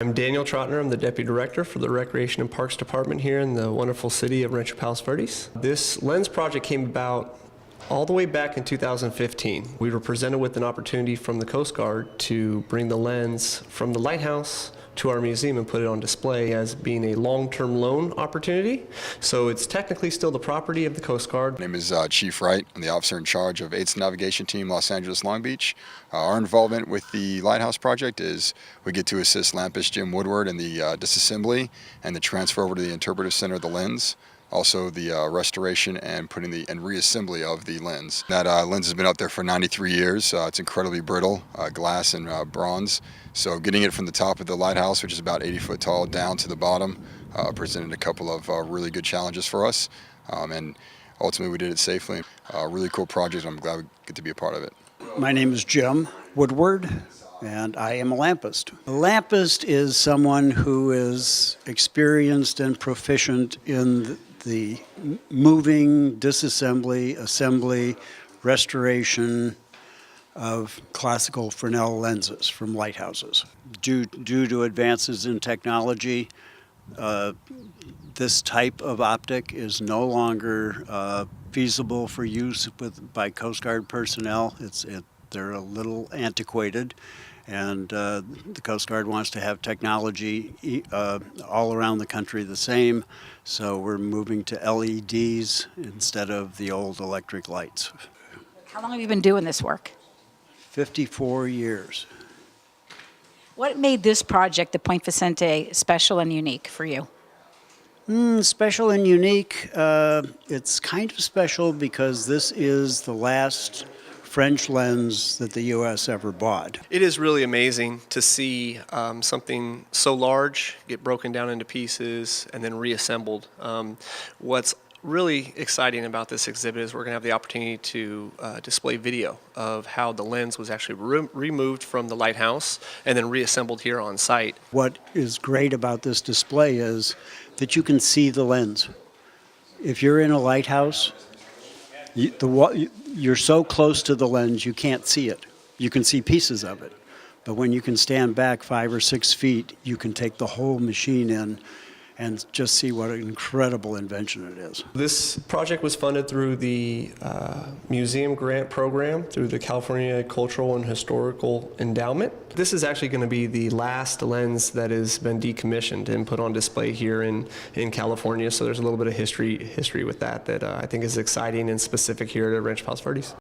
I'm Daniel Trotner. I'm the Deputy Director for the Recreation and Parks Department here in the wonderful city of Rancho Palos Verdes. This lens project came about all the way back in 2015. We were presented with an opportunity from the Coast Guard to bring the lens from the Lighthouse to our museum and put it on display as being a long-term loan opportunity. So it's technically still the property of the Coast Guard. My name is Chief Wright. I'm the officer in charge of AIDS Navigation Team Los Angeles Long Beach. Our involvement with the Lighthouse project is we get to assist Lampist Jim Woodward in the disassembly and the transfer over to the interpretive center of the lens. Also the restoration and reassembly of the lens. That lens has been up there for 93 years. It's incredibly brittle, glass and bronze. So getting it from the top of the lighthouse, which is about 80 foot tall, down to the bottom, presented a couple of really good challenges for us. And ultimately we did it safely. Really cool project. I'm glad we get to be a part of it. My name is Jim Woodward, and I am a lampist. A lampist is someone who is experienced and proficient in the moving, disassembly, assembly, restoration of classical Fresnel lenses from lighthouses. Due to advances in technology, this type of optic is no longer feasible for use by Coast Guard personnel. They're a little antiquated, and the Coast Guard wants to have technology all around the country the same, so we're moving to LEDs instead of the old electric lights. How long have you been doing this work? 54 years. What made this project, the Point Vicente, special and unique for you? Special and unique. It's kind of special because this is the last French lens that the U.S. ever bought. It is really amazing to see something so large get broken down into pieces and then reassembled. What's really exciting about this exhibit is we're going to have the opportunity to display video of how the lens was actually removed from the lighthouse and then reassembled here on site. What is great about this display is that you can see the lens. If you're in a lighthouse, you're so close to the lens you can't see it. You can see pieces of it. But when you can stand back 5 or 6 feet, you can take the whole machine in and just see what an incredible invention it is. This project was funded through the museum grant program through the California Cultural and Historical Endowment. This is actually going to be the last lens that has been decommissioned and put on display here in California, so there's a little bit of history with that I think is exciting and specific here at Rancho Palos Verdes.